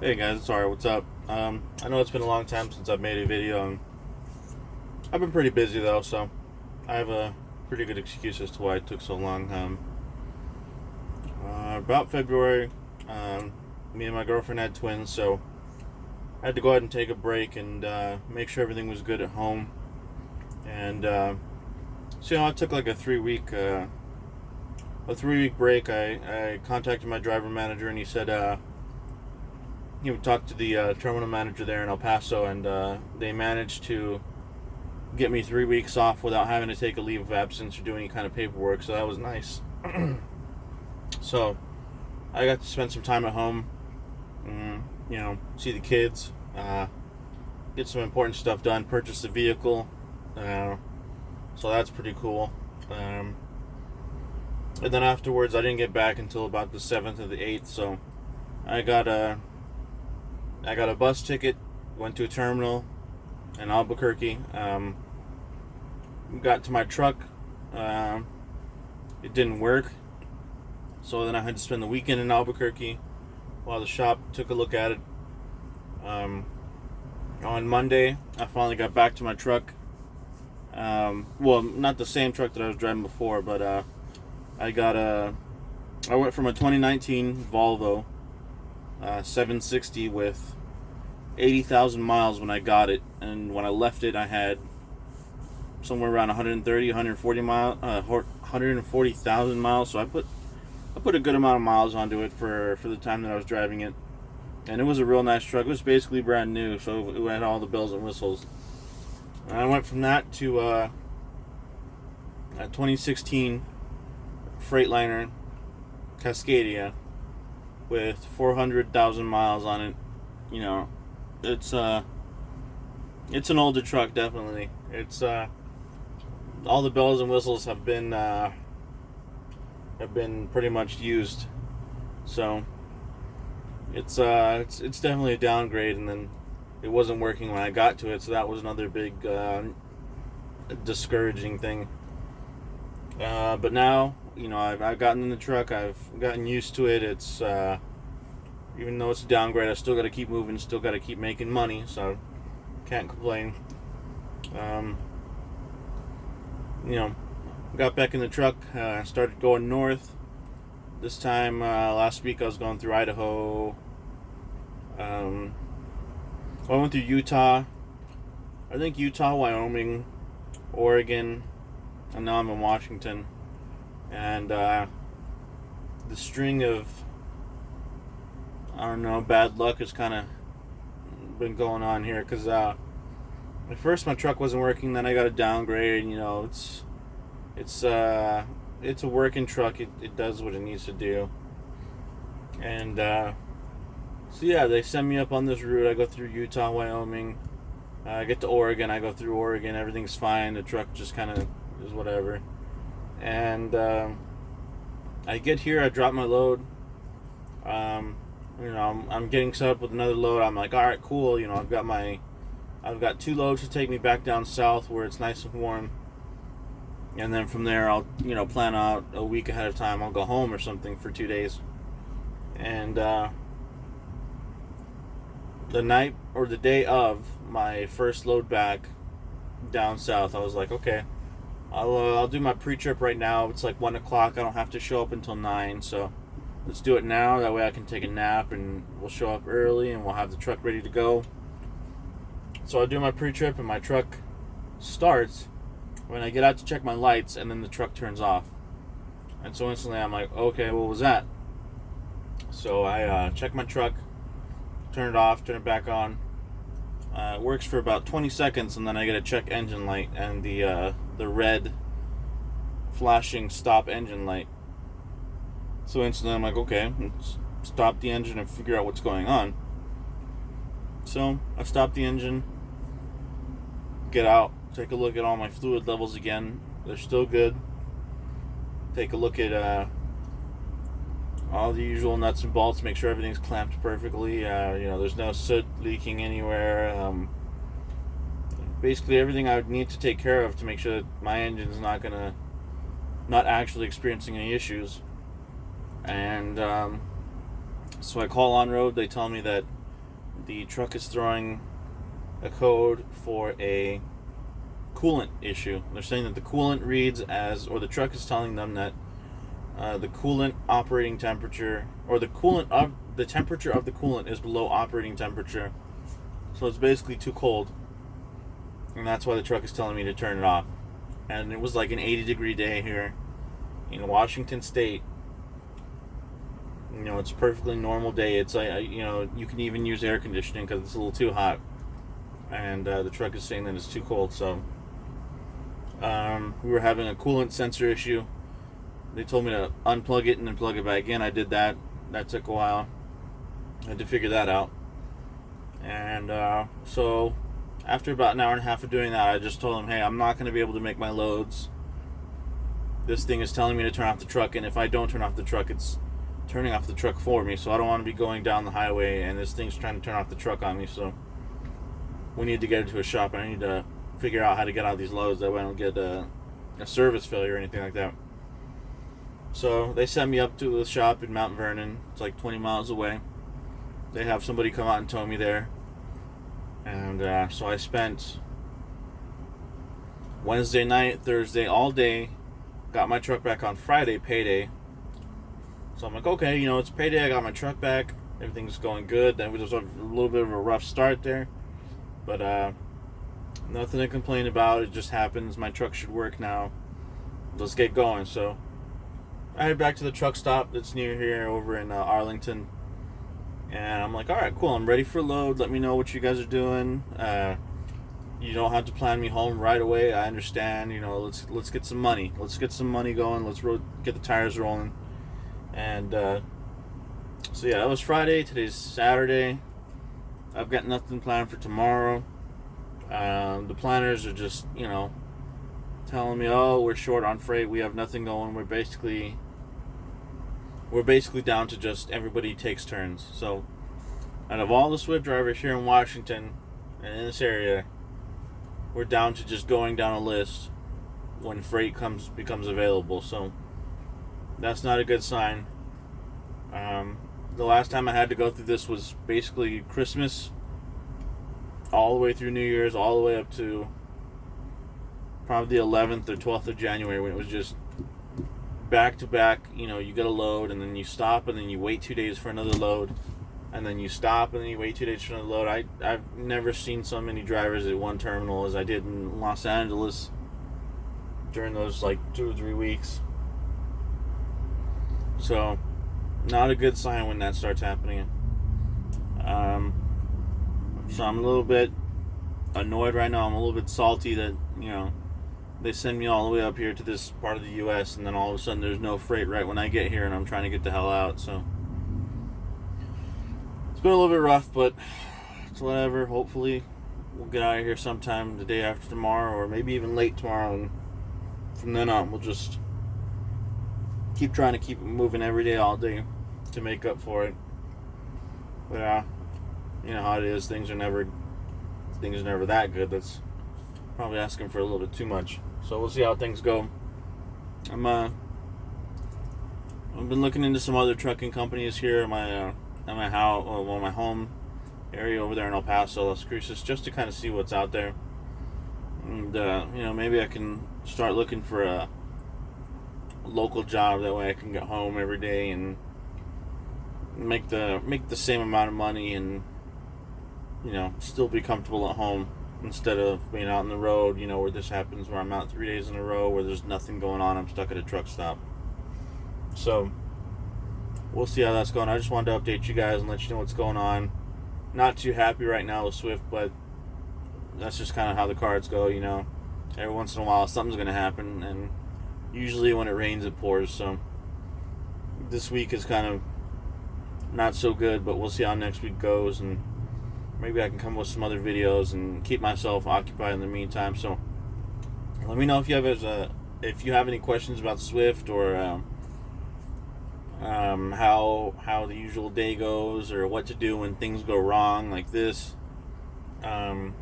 Hey guys, sorry, what's up? I know it's been a long time since I've made a video, and I've been pretty busy though, so I have a pretty good excuse as to why it took so long. About February, me and my girlfriend had twins, so I had to go ahead and take a break and make sure everything was good at home. And I took like a 3 week break. I contacted my driver manager, and he said he would talk to the terminal manager there in El Paso, and they managed to get me 3 weeks off without having to take a leave of absence or do any kind of paperwork. So that was nice. So I got to spend some time at home, see the kids, get some important stuff done, purchase a vehicle. So that's pretty cool. And then afterwards, I didn't get back until about the 7th or the 8th. So I got a bus ticket, went to a terminal in Albuquerque. Got to my truck. It didn't work. So then I had to spend the weekend in Albuquerque while the shop took a look at it. On Monday, I finally got back to my truck. Well, not the same truck that I was driving before, but I went from a 2019 Volvo 760 with 80,000 miles when I got it, and when I left it, I had somewhere around 140,000 miles. So I put a good amount of miles onto it for the time that I was driving it, and it was a real nice truck. It was basically brand new, so it had all the bells and whistles. And I went from that to a 2016 Freightliner Cascadia with 400,000 miles on it. You know, it's an older truck, definitely. It's all the bells and whistles have been pretty much used, so it's definitely a downgrade. And then it wasn't working when I got to it, so that was another big discouraging thing. But now, I've gotten in the truck, I've gotten used to it. It's even though it's a downgrade, I still got to keep moving, still got to keep making money, so can't complain. Got back in the truck, started going north. This time, last week I was going through Idaho. I went through Utah, I think Utah, Wyoming, Oregon, and now I'm in Washington. And the string of, I don't know, bad luck has kind of been going on here, because at first my truck wasn't working, then I got a downgrade. It's a working truck. It does what it needs to do. And so yeah, they send me up on this route. I go through Utah, Wyoming. I get to Oregon. I go through Oregon. Everything's fine. The truck just kind of is whatever. And I get here. I drop my load. I'm getting set up with another load. I'm like, all right, cool. I've got 2 loads to take me back down south where it's nice and warm. And then from there, I'll plan out a week ahead of time. I'll go home or something for 2 days. And the night or the day of my first load back down south, I was like, okay, I'll do my pre-trip right now. It's like 1 o'clock. I don't have to show up until 9, so let's do it now. That way I can take a nap, and we'll show up early, and we'll have the truck ready to go. So I do my pre-trip, and my truck starts when I get out to check my lights, and then the truck turns off. And so instantly I'm like, okay, what was that? So I check my truck, turn it off, turn it back on. It works for about 20 seconds, and then I get a check engine light and the red flashing stop engine light. So instantly I'm like, okay, let's stop the engine and figure out what's going on. So I stop the engine, get out, take a look at all my fluid levels again. They're still good. Take a look at all the usual nuts and bolts, make sure everything's clamped perfectly. There's no soot leaking anywhere. Basically everything I would need to take care of to make sure that my engine's not actually experiencing any issues. And so I call on road. They tell me that the truck is throwing a code for a coolant issue. They're saying that the coolant reads as, or the truck is telling them that the coolant operating temperature, or the temperature of the coolant is below operating temperature. So it's basically too cold. And that's why the truck is telling me to turn it off. And it was like an 80-degree day here in Washington State. You know, it's a perfectly normal day. It's like, you know, you can even use air conditioning because it's a little too hot. And the truck is saying that it's too cold. So we were having a coolant sensor issue. They told me to unplug it and then plug it back in. I did that. That took a while. I had to figure that out. And so after about an hour and a half of doing that, I just told them, hey, I'm not going to be able to make my loads. This thing is telling me to turn off the truck, and if I don't turn off the truck, it's turning off the truck for me. So I don't want to be going down the highway and this thing's trying to turn off the truck on me. So we need to get it to a shop, and I need to figure out how to get out of these loads. That way I don't get a service failure or anything like that. So they sent me up to the shop in Mount Vernon. It's like 20 miles away. They have somebody come out and tow me there. And so I spent Wednesday night, Thursday, all day. Got my truck back on Friday, payday. So I'm like, okay, you know, it's payday. I got my truck back. Everything's going good. Then was a little bit of a rough start there. But nothing to complain about. It just happens. My truck should work now. Let's get going. So I head back to the truck stop that's near here over in Arlington. And I'm like, all right, cool. I'm ready for load. Let me know what you guys are doing. You don't have to plan me home right away. I understand. You know, let's get some money. Let's get some money going. Let's get the tires rolling. And so yeah, that was Friday. Today's Saturday. I've got nothing planned for tomorrow. The planners are just, you know, telling me, oh, we're short on freight. We have nothing going. We're basically down to just everybody takes turns. So out of all the Swift drivers here in Washington and in this area, we're down to just going down a list when freight becomes available. So that's not a good sign. The last time I had to go through this was basically Christmas, all the way through New Year's, all the way up to probably the 11th or 12th of January, when it was just back to back. You know, you get a load and then you stop and then you wait 2 days for another load, and then you stop and then you wait 2 days for another load. I've never seen so many drivers at one terminal as I did in Los Angeles during those like 2 or 3 weeks. So not a good sign when that starts happening. So I'm a little bit annoyed right now. I'm a little bit salty that, you know, they send me all the way up here to this part of the U.S. and then all of a sudden there's no freight right when I get here and I'm trying to get the hell out. So it's been a little bit rough, but it's whatever. Hopefully we'll get out of here sometime the day after tomorrow, or maybe even late tomorrow, and from then on we'll just keep trying to keep it moving every day, all day, to make up for it. But you know how it is. Things are never that good. That's probably asking for a little bit too much. So we'll see how things go. I've been looking into some other trucking companies here at my house, well, my home area over there in El Paso, Las Cruces, just to kind of see what's out there. And you know, maybe I can start looking for a local job. That way I can get home every day and make the same amount of money, and, you know, still be comfortable at home, instead of being out on the road, you know, where this happens, where I'm out 3 days in a row where there's nothing going on. I'm stuck at a truck stop. So we'll see how that's going. I just wanted to update you guys and let you know what's going on. Not too happy right now with Swift, but that's just kind of how the cards go, you know. Every once in a while something's going to happen, and usually when it rains it pours. So this week is kind of not so good, but we'll see how next week goes, and maybe I can come up with some other videos and keep myself occupied in the meantime. So let me know if you have any questions about Swift, or how the usual day goes, or what to do when things go wrong like this. You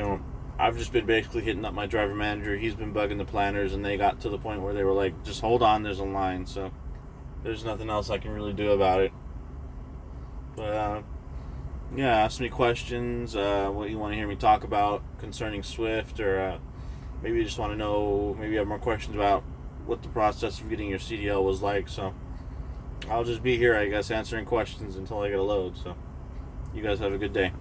know, I've just been basically hitting up my driver manager. He's been bugging the planners, and they got to the point where they were like, just hold on, there's a line. So there's nothing else I can really do about it. But Yeah, ask me questions. What you want to hear me talk about concerning Swift, or maybe you just want to know. Maybe you have more questions about what the process of getting your CDL was like. So I'll just be here, I guess, answering questions until I get a load. So you guys have a good day.